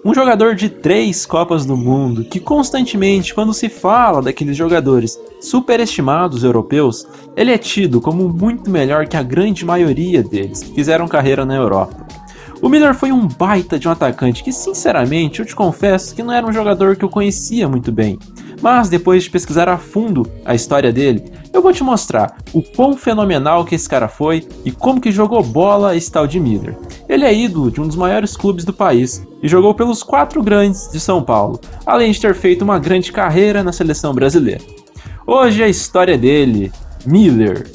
Um jogador de 3 Copas do Mundo, que constantemente, quando se fala daqueles jogadores superestimados europeus, ele é tido como muito melhor que a grande maioria deles que fizeram carreira na Europa. O Müller foi um baita de um atacante que, sinceramente, eu te confesso que não era um jogador que eu conhecia muito bem. Mas depois de pesquisar a fundo a história dele, eu vou te mostrar o quão fenomenal que esse cara foi e como que jogou bola esse tal de Müller. Ele é ídolo de um dos maiores clubes do país e jogou pelos 4 grandes de São Paulo, além de ter feito uma grande carreira na seleção brasileira. Hoje a história dele, Müller.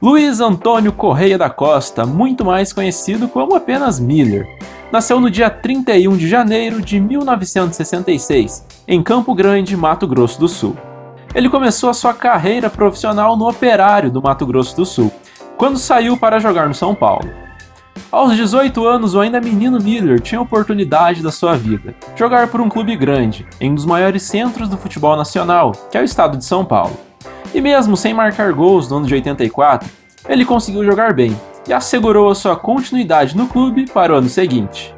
Luiz Antônio Correia da Costa, muito mais conhecido como apenas Müller, nasceu no dia 31 de janeiro de 1966, em Campo Grande, Mato Grosso do Sul. Ele começou a sua carreira profissional no Operário do Mato Grosso do Sul, quando saiu para jogar no São Paulo. Aos 18 anos, o ainda menino Müller tinha a oportunidade da sua vida, jogar por um clube grande, em um dos maiores centros do futebol nacional, que é o estado de São Paulo. E mesmo sem marcar gols no ano de 84, ele conseguiu jogar bem e assegurou a sua continuidade no clube para o ano seguinte.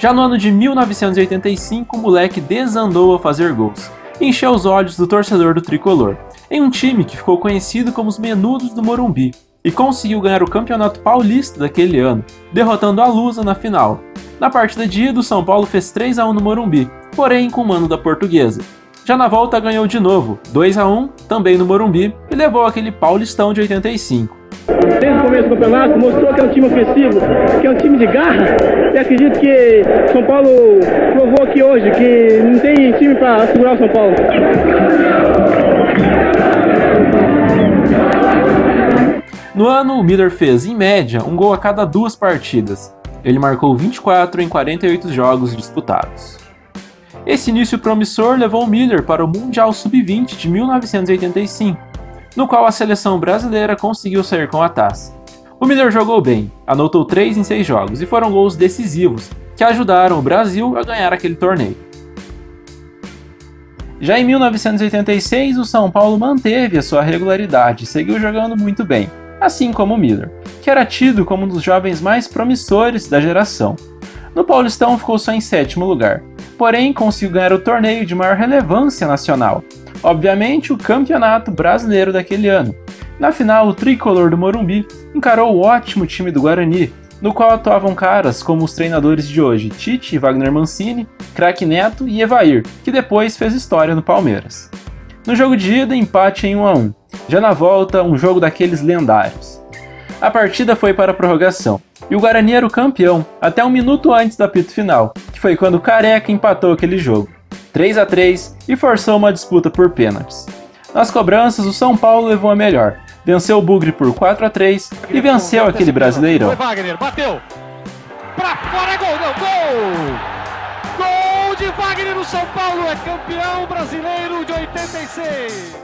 Já no ano de 1985, o moleque desandou a fazer gols e encheu os olhos do torcedor do tricolor, em um time que ficou conhecido como os Menudos do Morumbi, e conseguiu ganhar o Campeonato Paulista daquele ano, derrotando a Lusa na final. Na partida de ida, o São Paulo fez 3-1 no Morumbi, porém com o mando da Portuguesa. Já na volta ganhou de novo, 2-1, também no Morumbi, e levou aquele Paulistão de 85. Desde o começo do campeonato mostrou que é um time ofensivo, que é um time de garra, e acredito que São Paulo provou aqui hoje que não tem time para segurar o São Paulo. No ano, o Müller fez, em média, um gol a cada 2 partidas. Ele marcou 24 em 48 jogos disputados. Esse início promissor levou o Müller para o Mundial Sub-20 de 1985, no qual a seleção brasileira conseguiu sair com a taça. O Müller jogou bem, anotou 3 em 6 jogos e foram gols decisivos, que ajudaram o Brasil a ganhar aquele torneio. Já em 1986, o São Paulo manteve a sua regularidade e seguiu jogando muito bem, assim como o Müller, que era tido como um dos jovens mais promissores da geração. No Paulistão ficou só em 7º lugar, porém conseguiu ganhar o torneio de maior relevância nacional, obviamente o Campeonato Brasileiro daquele ano. Na final, o tricolor do Morumbi encarou o ótimo time do Guarani, no qual atuavam caras como os treinadores de hoje, Tite e Wagner Mancini, Craque Neto e Evair, que depois fez história no Palmeiras. No jogo de ida, empate em 1-1. Já na volta, um jogo daqueles lendários. A partida foi para a prorrogação, e o Guarani era o campeão até um minuto antes do apito final, que foi quando o Careca empatou aquele jogo, 3-3, e forçou uma disputa por pênaltis. Nas cobranças, o São Paulo levou a melhor, venceu o Bugre por 4-3 e venceu aquele Brasileirão. Foi Wagner, bateu! Pra fora, gol! Não, gol! Gol de Wagner no São Paulo, é campeão brasileiro de 86!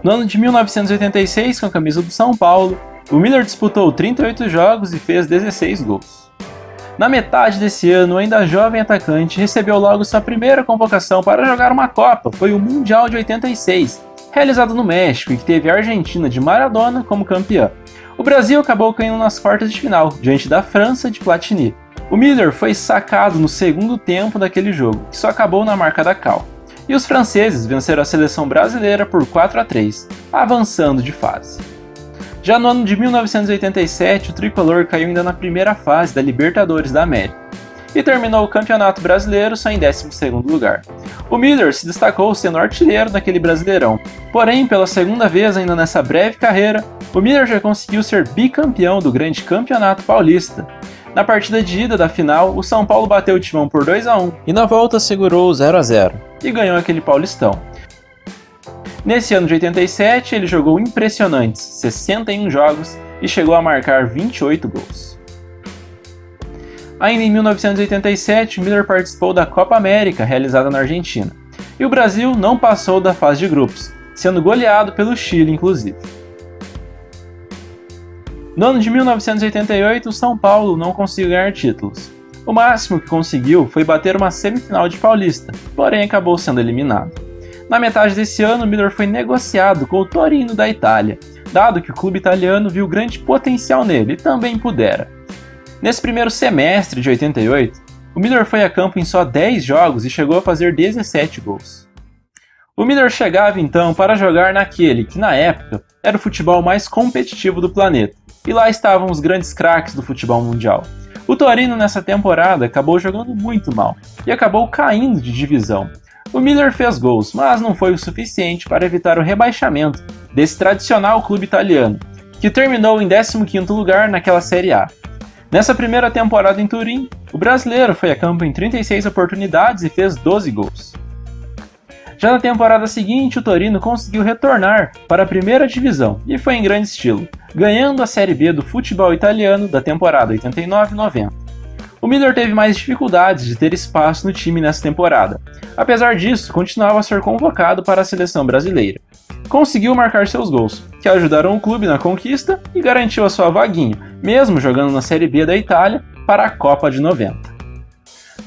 No ano de 1986, com a camisa do São Paulo, o Müller disputou 38 jogos e fez 16 gols. Na metade desse ano, o ainda jovem atacante recebeu logo sua primeira convocação para jogar uma Copa, foi o Mundial de 86, realizado no México e que teve a Argentina de Maradona como campeã. O Brasil acabou caindo nas quartas de final, diante da França de Platini. O Müller foi sacado no segundo tempo daquele jogo, que só acabou na marca da cal. E os franceses venceram a seleção brasileira por 4-3, avançando de fase. Já no ano de 1987, o tricolor caiu ainda na primeira fase da Libertadores da América e terminou o Campeonato Brasileiro só em 12º lugar. O Müller se destacou sendo artilheiro daquele Brasileirão, porém, pela segunda vez ainda nessa breve carreira, o Müller já conseguiu ser bicampeão do grande Campeonato Paulista. Na partida de ida da final, o São Paulo bateu o Timão por 2-1 e na volta segurou o 0-0 e ganhou aquele Paulistão. Nesse ano de 87, ele jogou impressionantes 61 jogos e chegou a marcar 28 gols. Ainda em 1987, Müller participou da Copa América, realizada na Argentina, e o Brasil não passou da fase de grupos, sendo goleado pelo Chile, inclusive. No ano de 1988, o São Paulo não conseguiu ganhar títulos. O máximo que conseguiu foi bater uma semifinal de Paulista, porém acabou sendo eliminado. Na metade desse ano, Müller foi negociado com o Torino da Itália, dado que o clube italiano viu grande potencial nele e também pudera. Nesse primeiro semestre de 88, o Miller foi a campo em só 10 jogos e chegou a fazer 17 gols. O Miller chegava então para jogar naquele que, na época, era o futebol mais competitivo do planeta, e lá estavam os grandes craques do futebol mundial. O Torino nessa temporada acabou jogando muito mal e acabou caindo de divisão. O Miller fez gols, mas não foi o suficiente para evitar o rebaixamento desse tradicional clube italiano, que terminou em 15º lugar naquela Série A. Nessa primeira temporada em Turim, o brasileiro foi a campo em 36 oportunidades e fez 12 gols. Já na temporada seguinte, o Torino conseguiu retornar para a primeira divisão e foi em grande estilo, ganhando a Série B do futebol italiano da temporada 89-90. O Miller teve mais dificuldades de ter espaço no time nessa temporada. Apesar disso, continuava a ser convocado para a seleção brasileira. Conseguiu marcar seus gols, que ajudaram o clube na conquista e garantiu a sua vaguinha, mesmo jogando na Série B da Itália, para a Copa de 90.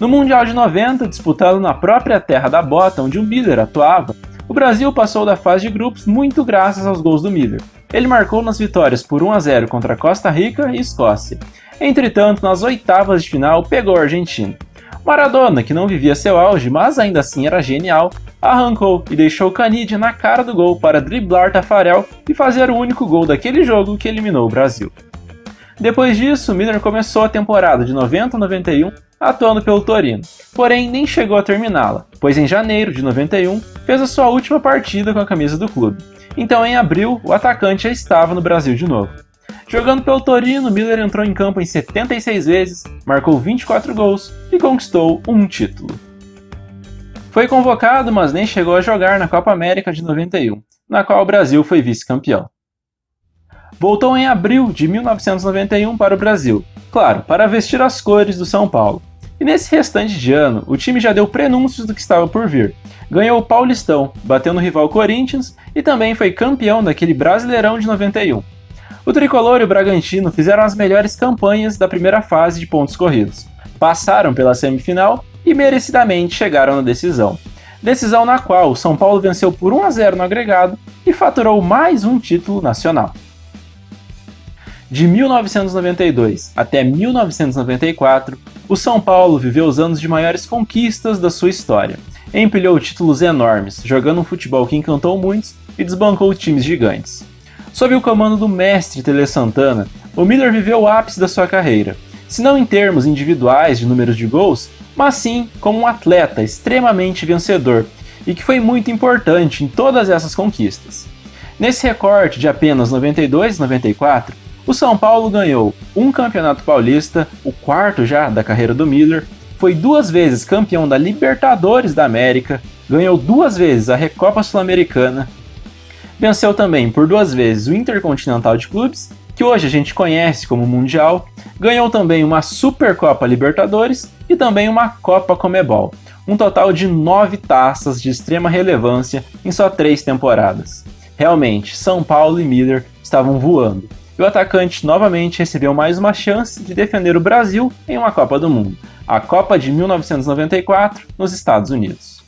No Mundial de 90, disputado na própria terra da bota onde o Miller atuava, o Brasil passou da fase de grupos muito graças aos gols do Miller. Ele marcou nas vitórias por 1-0 contra Costa Rica e Escócia. Entretanto, nas oitavas de final, pegou a Argentina. Maradona, que não vivia seu auge, mas ainda assim era genial, arrancou e deixou Canidia na cara do gol para driblar Tafarel e fazer o único gol daquele jogo que eliminou o Brasil. Depois disso, Miller começou a temporada de 90-91 atuando pelo Torino, porém nem chegou a terminá-la, pois em janeiro de 91 fez a sua última partida com a camisa do clube. Então em abril, o atacante já estava no Brasil de novo. Jogando pelo Torino, Miller entrou em campo em 76 vezes, marcou 24 gols e conquistou um título. Foi convocado, mas nem chegou a jogar na Copa América de 91, na qual o Brasil foi vice-campeão. Voltou em abril de 1991 para o Brasil, claro, para vestir as cores do São Paulo. E nesse restante de ano, o time já deu prenúncios do que estava por vir. Ganhou o Paulistão, bateu no rival Corinthians e também foi campeão daquele Brasileirão de 91. O Tricolor e o Bragantino fizeram as melhores campanhas da primeira fase de pontos corridos. Passaram pela semifinal e merecidamente chegaram na decisão. Decisão na qual o São Paulo venceu por 1-0 no agregado e faturou mais um título nacional. De 1992 até 1994, o São Paulo viveu os anos de maiores conquistas da sua história. Empilhou títulos enormes, jogando um futebol que encantou muitos e desbancou times gigantes. Sob o comando do mestre Tele Santana, o Miller viveu o ápice da sua carreira, se não em termos individuais de números de gols, mas sim como um atleta extremamente vencedor e que foi muito importante em todas essas conquistas. Nesse recorte de apenas 92 e 94, o São Paulo ganhou um Campeonato Paulista, o quarto já da carreira do Miller, foi 2 vezes campeão da Libertadores da América, ganhou 2 vezes a Recopa Sul-Americana, venceu também por 2 vezes o Intercontinental de Clubes, que hoje a gente conhece como Mundial, ganhou também uma Supercopa Libertadores e também uma Copa Comebol, um total de 9 taças de extrema relevância em só 3 temporadas. Realmente, São Paulo e Miller estavam voando. E o atacante novamente recebeu mais uma chance de defender o Brasil em uma Copa do Mundo, a Copa de 1994, nos Estados Unidos.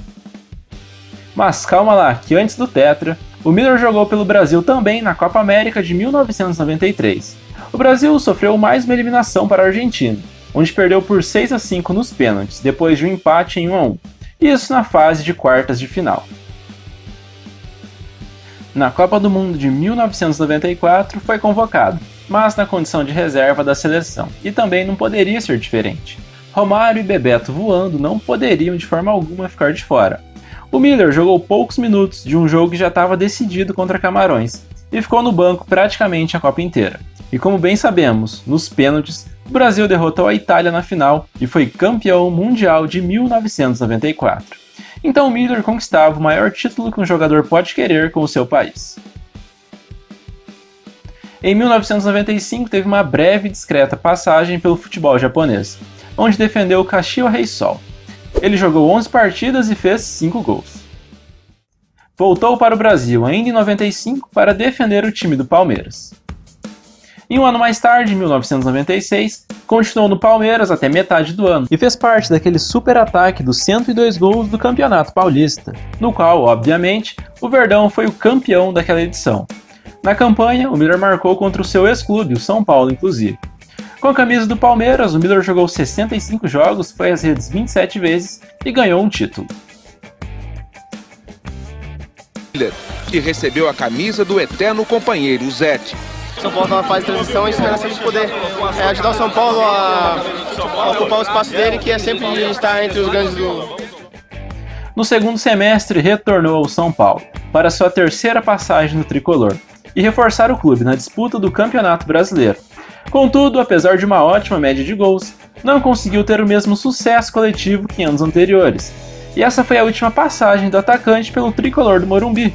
Mas calma lá, que antes do Tetra, o Miller jogou pelo Brasil também na Copa América de 1993. O Brasil sofreu mais uma eliminação para a Argentina, onde perdeu por 6-5 nos pênaltis, depois de um empate em 1-1, isso na fase de quartas de final. Na Copa do Mundo de 1994 foi convocado, mas na condição de reserva da seleção, e também não poderia ser diferente. Romário e Bebeto voando não poderiam de forma alguma ficar de fora. O Miller jogou poucos minutos de um jogo que já estava decidido contra Camarões, e ficou no banco praticamente a Copa inteira. E como bem sabemos, nos pênaltis, o Brasil derrotou a Itália na final e foi campeão mundial de 1994. Então o Miller conquistava o maior título que um jogador pode querer com o seu país. Em 1995 teve uma breve e discreta passagem pelo futebol japonês, onde defendeu o Kashiwa Reysol. Ele jogou 11 partidas e fez 5 gols. Voltou para o Brasil ainda em 95 para defender o time do Palmeiras. E um ano mais tarde, em 1996, continuou no Palmeiras até metade do ano e fez parte daquele super ataque dos 102 gols do Campeonato Paulista, no qual, obviamente, o Verdão foi o campeão daquela edição. Na campanha, o Miller marcou contra o seu ex-clube, o São Paulo, inclusive. Com a camisa do Palmeiras, o Miller jogou 65 jogos, foi às redes 27 vezes e ganhou um título. Que recebeu a camisa do eterno companheiro Zete. São Paulo está na fase de transição e espera sempre poder ajudar o São Paulo a ocupar o espaço dele, que é sempre estar entre os grandes do... No segundo semestre, retornou ao São Paulo para sua terceira passagem no tricolor e reforçar o clube na disputa do Campeonato Brasileiro. Contudo, apesar de uma ótima média de gols, não conseguiu ter o mesmo sucesso coletivo que em anos anteriores. E essa foi a última passagem do atacante pelo tricolor do Morumbi.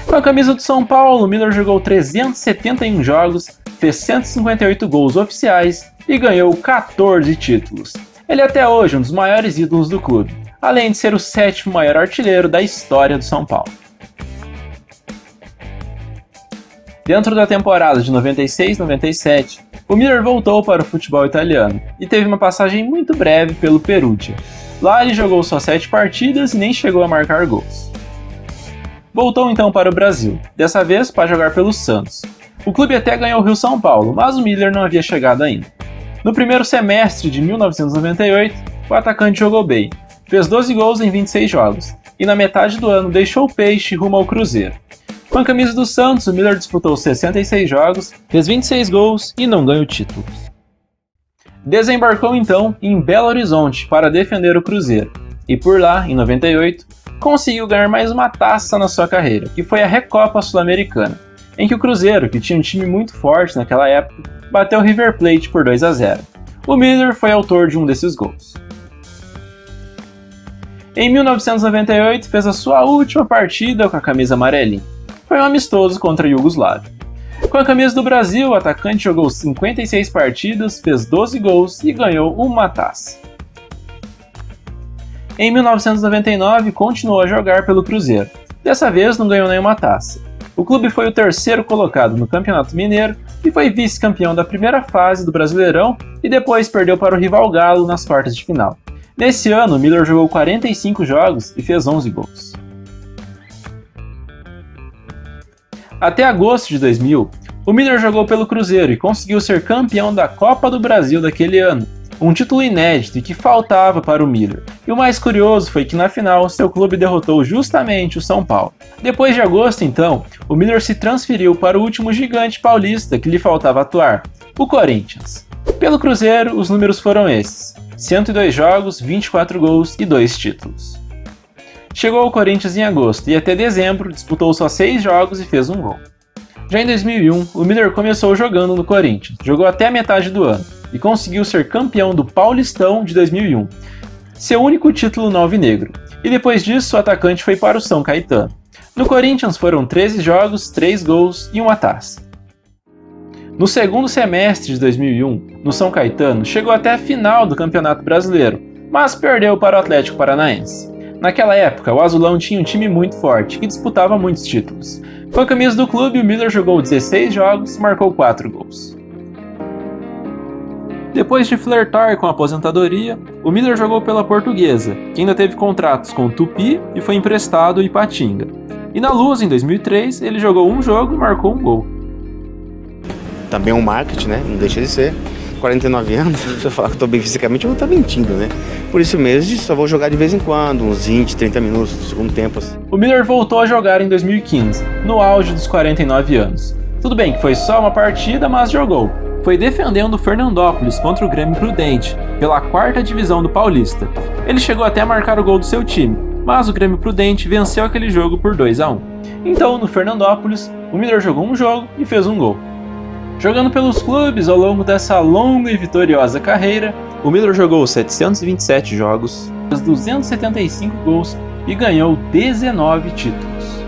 Com a camisa do São Paulo, Miller jogou 371 jogos, fez 158 gols oficiais e ganhou 14 títulos. Ele é até hoje um dos maiores ídolos do clube, além de ser o 7º maior artilheiro da história do São Paulo. Dentro da temporada de 96-97, o Miller voltou para o futebol italiano e teve uma passagem muito breve pelo Perugia. Lá ele jogou só 7 partidas e nem chegou a marcar gols. Voltou então para o Brasil, dessa vez para jogar pelo Santos. O clube até ganhou o Rio São Paulo, mas o Miller não havia chegado ainda. No primeiro semestre de 1998, o atacante jogou bem, fez 12 gols em 26 jogos, e na metade do ano deixou o Peixe rumo ao Cruzeiro. Com a camisa do Santos, o Miller disputou 66 jogos, fez 26 gols e não ganhou títulos. Desembarcou então em Belo Horizonte para defender o Cruzeiro, e por lá, em 98, conseguiu ganhar mais uma taça na sua carreira, que foi a Recopa Sul-Americana, em que o Cruzeiro, que tinha um time muito forte naquela época, bateu o River Plate por 2-0. O Miller foi autor de um desses gols. Em 1998, fez a sua última partida com a camisa amarelinha. Foi um amistoso contra a Iugoslávia. Com a camisa do Brasil, o atacante jogou 56 partidas, fez 12 gols e ganhou uma taça. Em 1999, continuou a jogar pelo Cruzeiro. Dessa vez, não ganhou nenhuma taça. O clube foi o terceiro colocado no Campeonato Mineiro e foi vice-campeão da primeira fase do Brasileirão e depois perdeu para o rival Galo nas quartas de final. Nesse ano, Miller jogou 45 jogos e fez 11 gols. Até agosto de 2000, o Miller jogou pelo Cruzeiro e conseguiu ser campeão da Copa do Brasil daquele ano, um título inédito e que faltava para o Miller. E o mais curioso foi que na final seu clube derrotou justamente o São Paulo. Depois de agosto, então, o Miller se transferiu para o último gigante paulista que lhe faltava atuar, o Corinthians. Pelo Cruzeiro, os números foram esses: 102 jogos, 24 gols e 2 títulos. Chegou ao Corinthians em agosto e até dezembro disputou só 6 jogos e fez um gol. Já em 2001, o Miller começou jogando no Corinthians, jogou até a metade do ano e conseguiu ser campeão do Paulistão de 2001, seu único título no alvinegro, e depois disso o atacante foi para o São Caetano. No Corinthians foram 13 jogos, 3 gols e uma taça. No segundo semestre de 2001, no São Caetano, chegou até a final do Campeonato Brasileiro, mas perdeu para o Atlético Paranaense. Naquela época, o Azulão tinha um time muito forte, que disputava muitos títulos. Com a camisa do clube, o Miller jogou 16 jogos e marcou 4 gols. Depois de flertar com a aposentadoria, o Miller jogou pela Portuguesa, que ainda teve contratos com o Tupi e foi emprestado ao Ipatinga. E na Luz, em 2003, ele jogou um jogo e marcou um gol. Também é um marketing, né? Não deixa de ser. 49 anos, se eu falar que estou bem fisicamente, eu vou estar mentindo, né? Por isso mesmo, só vou jogar de vez em quando, uns 20, 30 minutos no segundo tempo. Assim. O Miller voltou a jogar em 2015, no auge dos 49 anos. Tudo bem que foi só uma partida, mas jogou. Foi defendendo o Fernandópolis contra o Grêmio Prudente, pela 4ª divisão do Paulista. Ele chegou até a marcar o gol do seu time, mas o Grêmio Prudente venceu aquele jogo por 2-1. Então, no Fernandópolis, o Miller jogou um jogo e fez um gol. Jogando pelos clubes ao longo dessa longa e vitoriosa carreira, o Miller jogou 727 jogos, fez 275 gols e ganhou 19 títulos.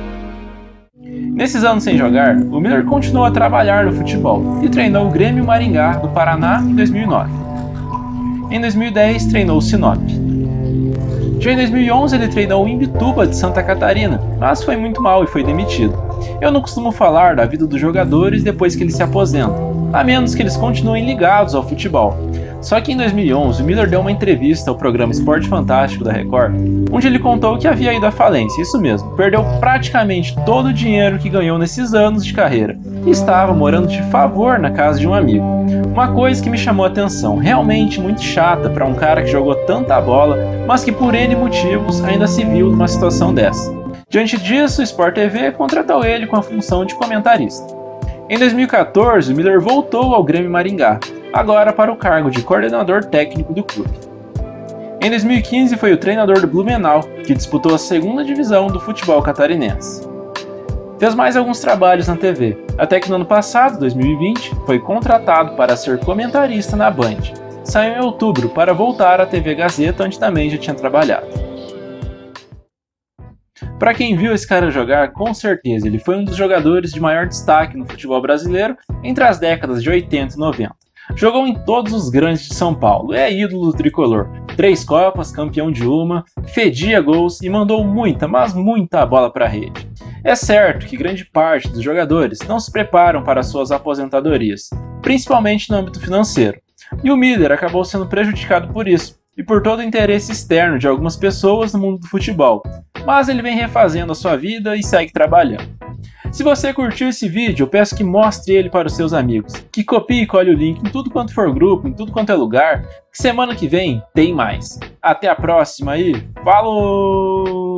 Nesses anos sem jogar, o Miller continuou a trabalhar no futebol e treinou o Grêmio Maringá do Paraná em 2009. Em 2010, treinou o Sinop. Já em 2011, ele treinou o Imbituba de Santa Catarina, mas foi muito mal e foi demitido. Eu não costumo falar da vida dos jogadores depois que eles se aposentam, a menos que eles continuem ligados ao futebol. Só que em 2011, o Miller deu uma entrevista ao programa Esporte Fantástico da Record, onde ele contou que havia ido à falência, isso mesmo, perdeu praticamente todo o dinheiro que ganhou nesses anos de carreira e estava morando de favor na casa de um amigo. Uma coisa que me chamou a atenção, realmente muito chata para um cara que jogou tanta bola, mas que por N motivos ainda se viu numa situação dessa. Diante disso, o Sport TV contratou ele com a função de comentarista. Em 2014, o Miller voltou ao Grêmio Maringá, agora para o cargo de coordenador técnico do clube. Em 2015 foi o treinador do Blumenau, que disputou a segunda divisão do futebol catarinense. Fez mais alguns trabalhos na TV, até que no ano passado, 2020, foi contratado para ser comentarista na Band. Saiu em outubro para voltar à TV Gazeta, onde também já tinha trabalhado. Para quem viu esse cara jogar, com certeza ele foi um dos jogadores de maior destaque no futebol brasileiro entre as décadas de 80 e 90. Jogou em todos os grandes de São Paulo, é ídolo do tricolor, 3 Copas, campeão de uma, fedia gols e mandou muita, mas muita bola para a rede. É certo que grande parte dos jogadores não se preparam para suas aposentadorias, principalmente no âmbito financeiro, e o Miller acabou sendo prejudicado por isso, e por todo o interesse externo de algumas pessoas no mundo do futebol, mas ele vem refazendo a sua vida e segue trabalhando. Se você curtiu esse vídeo, eu peço que mostre ele para os seus amigos, que copie e cole o link em tudo quanto for grupo, em tudo quanto é lugar, que semana que vem tem mais. Até a próxima e falou!